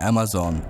Amazon,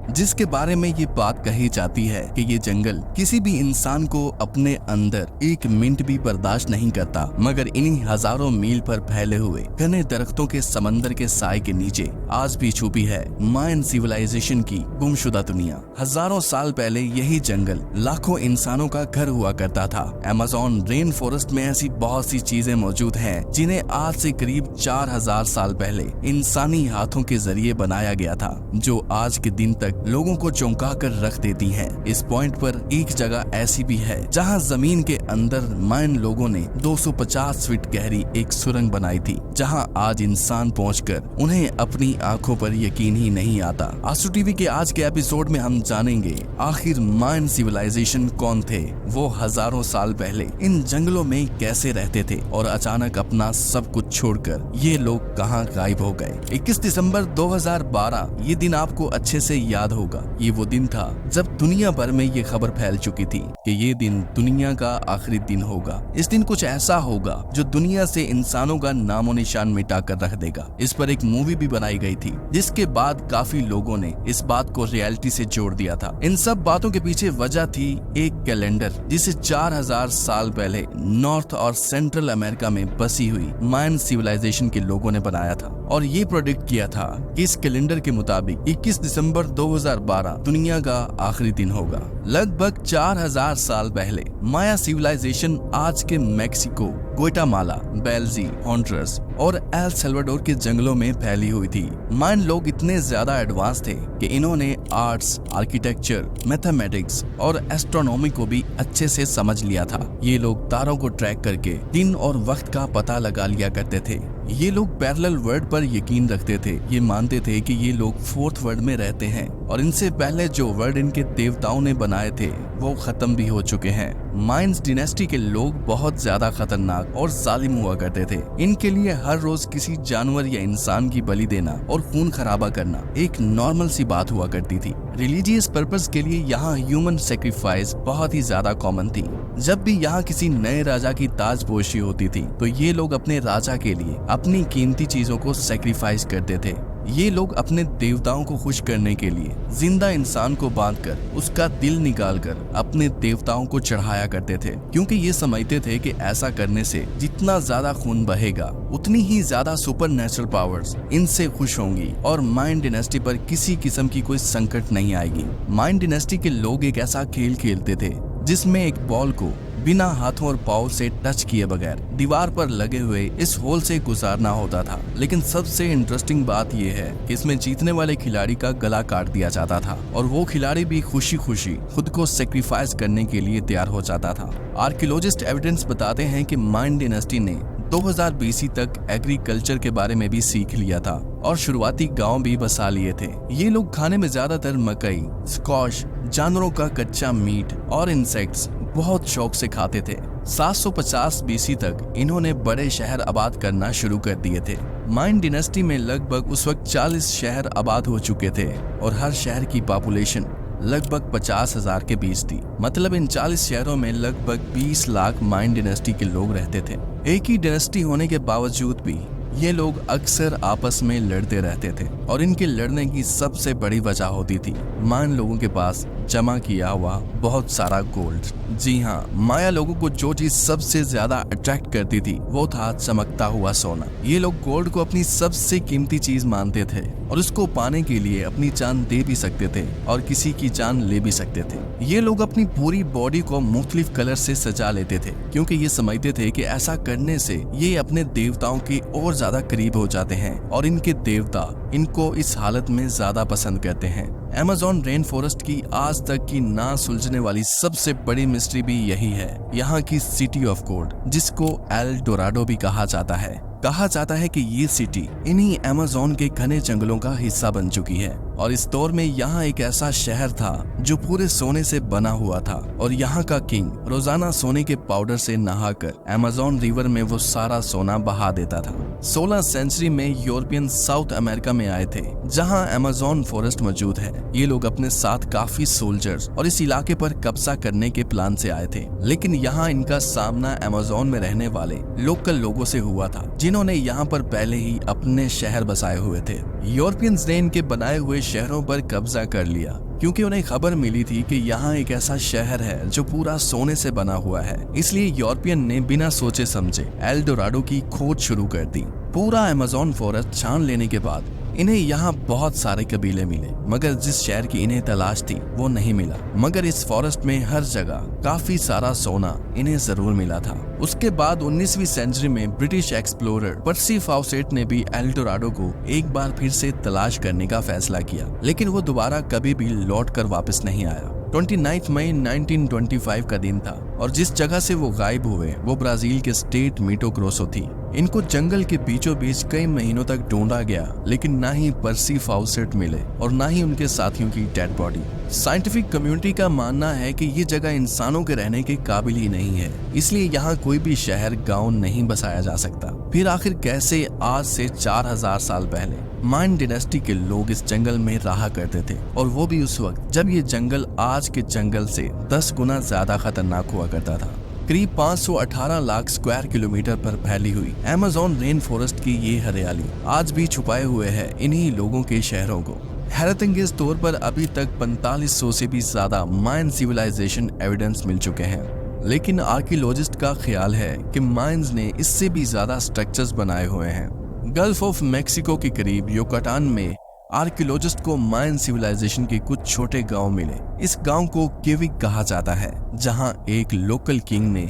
जिसके बारे में ये बात कही जाती है कि ये जंगल किसी भी इंसान को अपने अंदर एक मिनट भी बर्दाश्त नहीं करता, मगर इन्हीं हजारों मील पर फैले हुए घने दरख्तों के समंदर के साए के नीचे आज भी छुपी है मायन सिविलाइजेशन की गुमशुदा दुनिया। हजारों साल पहले यही जंगल लाखों इंसानों का घर हुआ करता था। अमेज़न रेन फॉरेस्ट में ऐसी बहुत सी चीजें मौजूद हैं जिन्हें आज से करीब 4000 साल पहले इंसानी हाथों के जरिए बनाया गया था, जो आज के दिन तक लोगों को चौंका कर रख देती हैं। इस पॉइंट पर एक जगह ऐसी भी है जहां जमीन के अंदर मायन लोगों ने 250 फीट गहरी एक सुरंग बनाई थी, जहां आज इंसान पहुंचकर उन्हें अपनी आंखों पर यकीन ही नहीं आता। आस्ट्रो टीवी के आज के एपिसोड में हम जानेंगे आखिर मायन सिविलाइजेशन कौन थे, वो हजारों साल पहले इन जंगलों में कैसे रहते थे और अचानक अपना सब कुछ छोड़कर ये लोग कहां गायब हो गए। 21 दिसंबर 2012 ये दिन आपको अच्छे से याद होगा। ये वो दिन था जब दुनिया भर में ये खबर फैल चुकी थी कि ये दिन दुनिया का आखिरी दिन होगा। इस दिन कुछ ऐसा होगा जो दुनिया से इंसानों का नामो निशान मिटा कर रख देगा। इस पर एक मूवी भी बनाई गई थी, जिसके बाद काफी लोगों ने इस बात को रियलिटी से जोड़ दिया था। इन सब बातों के पीछे वजह थी एक कैलेंडर, जिसे 4000 साल पहले नॉर्थ और सेंट्रल अमेरिका में बसी हुई मायन सिविलाइजेशन के लोगों ने बनाया था और ये प्रोडिक्ट किया था कि इस कैलेंडर के मुताबिक 21 दिसंबर 2012 दुनिया का आखिरी दिन होगा। लगभग 4000 साल पहले माया सिविलाइजेशन आज के मेक्सिको, ग्वाटेमाला, बेल्जी, हॉन्डुरस और एल साल्वाडोर के जंगलों में फैली हुई थी। मायन लोग इतने ज्यादा एडवांस थे कि इन्होंने आर्ट्स, आर्किटेक्चर, मैथमेटिक्स और एस्ट्रोनॉमी को भी अच्छे से समझ लिया था। ये लोग तारों को ट्रैक करके दिन और वक्त का पता लगा लिया करते थे। ये लोग पैरेलल वर्ल्ड पर यकीन रखते थे। ये मानते थे कि ये लोग फोर्थ वर्ल्ड में रहते हैं और इनसे पहले जो वर्ल्ड इनके देवताओं ने बनाए थे वो खत्म भी हो चुके हैं। मायन्स डिनेस्टी के लोग बहुत ज्यादा खतरनाक और जालिम हुआ करते थे। इनके लिए हर रोज किसी जानवर या इंसान की बलि देना और खून खराबा करना एक नॉर्मल सी बात हुआ करती थी। रिलीजियस पर्पस के लिए यहाँ ह्यूमन सेक्रीफाइस बहुत ही ज्यादा कॉमन थी। जब भी यहाँ किसी नए राजा की ताजपोशी होती थी तो ये लोग अपने राजा के लिए अपनी कीमती चीजों को सेक्रीफाइस करते थे। ये लोग अपने देवताओं को खुश करने के लिए जिंदा इंसान को बांधकर उसका दिल निकालकर अपने देवताओं को चढ़ाया करते थे, क्योंकि ये समझते थे कि ऐसा करने से जितना ज्यादा खून बहेगा उतनी ही ज्यादा सुपर नेचुरल पावर्स इनसे खुश होंगी और मायन डिनेस्टी पर किसी किस्म की कोई संकट नहीं आएगी। मायन डिनेस्टी के लोग एक ऐसा खेल खेलते थे जिसमें एक बॉल को बिना हाथों और पाँव से टच किए बगैर दीवार पर लगे हुए इस होल से गुजारना होता था। लेकिन सबसे इंटरेस्टिंग बात यह है कि इसमें जीतने वाले खिलाड़ी का गला काट दिया जाता था और वो खिलाड़ी भी खुशी खुशी खुद को सेक्रीफाइस करने के लिए तैयार हो जाता था। आर्कियोलॉजिस्ट एविडेंस बताते हैं कि मायन डिनेस्टी ने 2000 BC तक एग्रीकल्चर के बारे में भी सीख लिया था और शुरुआती गांव भी बसा लिए थे। ये लोग खाने में ज्यादातर मकई, स्क्वाश, जानवरों का कच्चा मीट और इंसेक्ट्स बहुत शौक से खाते थे। 750 BC तक इन्होंने बड़े शहर आबाद करना शुरू कर दिए थे। मायन डिनेस्टी में लगभग उस वक्त 40 शहर आबाद हो चुके थे और हर शहर की पॉपुलेशन लगभग 50,000 के बीच थी। मतलब इन 40 शहरों में लगभग 20 लाख मायन डिनेस्टी के लोग रहते थे। एक ही डिनेस्टी होने के बावजूद भी ये लोग अक्सर आपस में लड़ते रहते थे और इनके लड़ने की सबसे बड़ी वजह होती थी मायन लोगों के पास जमा किया हुआ बहुत सारा गोल्ड। जी हाँ, माया लोगों को जो चीज सबसे ज्यादा अट्रैक्ट करती थी वो था चमकता हुआ सोना। ये लोग गोल्ड को अपनी सबसे कीमती चीज मानते थे और उसको पाने के लिए अपनी जान दे भी सकते थे और किसी की जान ले भी सकते थे। ये लोग अपनी पूरी बॉडी को मुख्तलिफ कलर से सजा लेते थे, क्योंकि ये समझते थे कि ऐसा करने से ये अपने देवताओं के और ज्यादा करीब हो जाते हैं और इनके देवता इनको इस हालत में ज्यादा पसंद करते हैं। अमेज़न रेन फॉरेस्ट की आज तक की ना सुलझने वाली सबसे बड़ी मिस्ट्री भी यही है, यहाँ की सिटी ऑफ गोल्ड, जिसको एल डोराडो भी कहा जाता है। कहा जाता है कि ये सिटी इन्हीं अमेज़न के घने जंगलों का हिस्सा बन चुकी है और इस दौर में यहाँ एक ऐसा शहर था जो पूरे सोने से बना हुआ था और यहाँ का किंग रोजाना सोने के पाउडर से नहाकर अमेज़न रिवर में वो सारा सोना बहा देता था। 16 सेंचुरी में यूरोपियन साउथ अमेरिका में आए थे, जहाँ अमेज़न फॉरेस्ट मौजूद है। ये लोग अपने साथ काफी सोल्जर्स और इस इलाके पर कब्जा करने के प्लान से आए थे, लेकिन यहाँ इनका सामना अमेज़न में रहने वाले लोकल लोगों से हुआ था जिन्होंने यहाँ पर पहले ही अपने शहर बसाए हुए थे। यूरोपियंस ने इनके बनाए हुए शहरों पर कब्जा कर लिया क्योंकि उन्हें खबर मिली थी कि यहाँ एक ऐसा शहर है जो पूरा सोने से बना हुआ है। इसलिए यूरोपियन ने बिना सोचे समझे एल डोराडो की खोज शुरू कर दी। पूरा अमेज़न फॉरेस्ट छान लेने के बाद इन्हें यहाँ बहुत सारे कबीले मिले, मगर जिस शहर की इन्हें तलाश थी वो नहीं मिला। मगर इस फॉरेस्ट में हर जगह काफी सारा सोना इन्हें जरूर मिला था। उसके बाद 19वीं सेंचुरी में ब्रिटिश एक्सप्लोरर पर्सी फाउसेट ने भी एल डोराडो को एक बार फिर से तलाश करने का फैसला किया, लेकिन वो दोबारा कभी भी लौट कर वापस नहीं आया। 29 मई 1925 का दिन था और जिस जगह से वो गायब हुए वो ब्राजील के स्टेट मीटो ग्रोसो थी। इनको जंगल के बीचों बीच कई महीनों तक ढूंढा गया, लेकिन ना ही पर्सी फाउसेट मिले और ना ही उनके साथियों की डेड बॉडी। साइंटिफिक कम्युनिटी का मानना है कि ये जगह इंसानों के रहने के काबिल ही नहीं है, इसलिए यहाँ कोई भी शहर गांव नहीं बसाया जा सकता। फिर आखिर कैसे आज से 4000 साल पहले मायन डायनेस्टी के लोग इस जंगल में रहा करते थे, और वो भी उस वक्त जब ये जंगल आज के जंगल से 10 गुना ज्यादा खतरनाक हुआ करता था। करीब 518 लाख स्क्वायर किलोमीटर पर फैली हुई अमेज़न रेन फॉरेस्ट की ये हरियाली आज भी छुपाए हुए है इन्हीं लोगों के शहरों को। हैरतअंगेज तौर पर अभी तक 4500 से भी ज्यादा मायन सिविलाइजेशन एविडेंस मिल चुके हैं, लेकिन आर्कियोलॉजिस्ट का ख्याल है कि मायंस ने इससे भी ज्यादा स्ट्रक्चर्स बनाए हुए हैं। गल्फ ऑफ मैक्सिको के करीब युकाटान में आर्कियोलॉजिस्ट को मायन सिविलाइजेशन के कुछ छोटे गांव मिले। इस गांव को केविक कहा जाता है, जहां एक लोकल किंग ने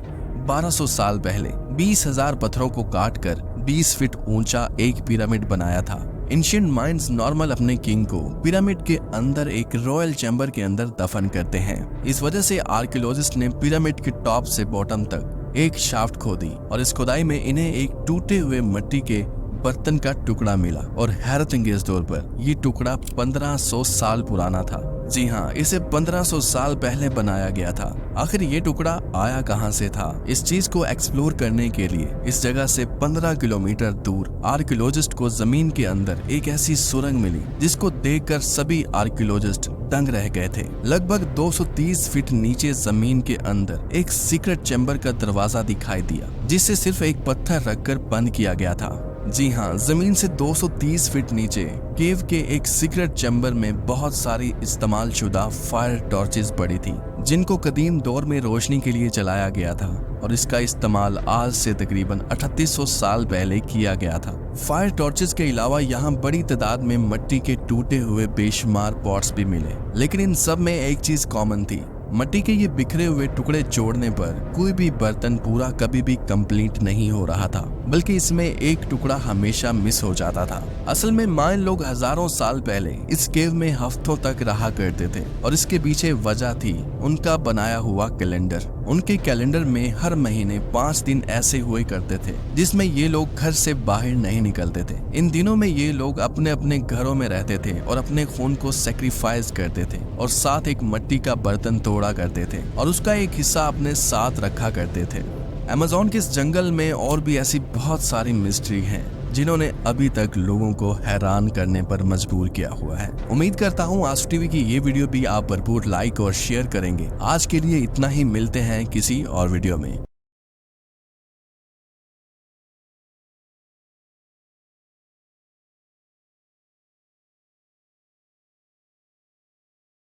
1200 साल पहले 20,000 पत्थरों को काटकर 20 फीट ऊंचा एक पिरामिड बनाया था। एंशिएंट मायंस नॉर्मल अपने किंग को पिरामिड के अंदर एक रॉयल चैम्बर के अंदर दफन करते हैं। इस वजह से आर्कियोलॉजिस्ट ने पिरामिड के टॉप से बॉटम तक एक शाफ्ट खोदी और इस खुदाई में इन्हें एक टूटे हुए मिट्टी के बर्तन का टुकड़ा मिला, और हैरतअंगेज तौर पर ये टुकड़ा 1500 साल पुराना था। जी हाँ, इसे 1500 साल पहले बनाया गया था। आखिर ये टुकड़ा आया कहां से था? इस चीज को एक्सप्लोर करने के लिए इस जगह से 15 किलोमीटर दूर आर्कियोलॉजिस्ट को जमीन के अंदर एक ऐसी सुरंग मिली जिसको देखकर सभी आर्कियोलॉजिस्ट दंग रह गए थे। लगभग 230 फीट नीचे जमीन के अंदर एक सीक्रेट चैम्बर का दरवाजा दिखाई दिया, जिसे सिर्फ एक पत्थर रखकर बंद किया गया था। जी हाँ, जमीन से 230 फीट नीचे केव के एक सीक्रेट चैम्बर में बहुत सारी इस्तेमाल शुदा फायर टॉर्चेस पड़ी थी, जिनको कदीम दौर में रोशनी के लिए जलाया गया था, और इसका इस्तेमाल आज से तकरीबन 3800 साल पहले किया गया था। फायर टॉर्चेस के अलावा यहाँ बड़ी तादाद में मिट्टी के टूटे हुए बेशुमार पॉट्स भी मिले, लेकिन इन सब में एक चीज कॉमन थी। मिट्टी के ये बिखरे हुए टुकड़े जोड़ने पर कोई भी बर्तन पूरा कभी भी कंप्लीट नहीं हो रहा था, बल्कि इसमें एक टुकड़ा हमेशा मिस हो जाता था। असल में मायन लोग हजारों साल पहले इस केव में हफ्तों तक रहा करते थे, और इसके पीछे वजह थी उनका बनाया हुआ कैलेंडर। उनके कैलेंडर में हर महीने 5 दिन ऐसे हुए करते थे जिसमें ये लोग घर से बाहर नहीं निकलते थे। इन दिनों में ये लोग अपने अपने घरों में रहते थे और अपने खून को सेक्रीफाइस करते थे, और साथ एक मिट्टी का बर्तन तोड़ा करते थे और उसका एक हिस्सा अपने साथ रखा करते थे। अमेज़न के इस जंगल में और भी ऐसी बहुत सारी मिस्ट्री हैं जिन्होंने अभी तक लोगों को हैरान करने पर मजबूर किया हुआ है। उम्मीद करता हूँ आज टीवी की ये वीडियो भी आप भरपूर लाइक और शेयर करेंगे। आज के लिए इतना ही, मिलते हैं किसी और वीडियो में।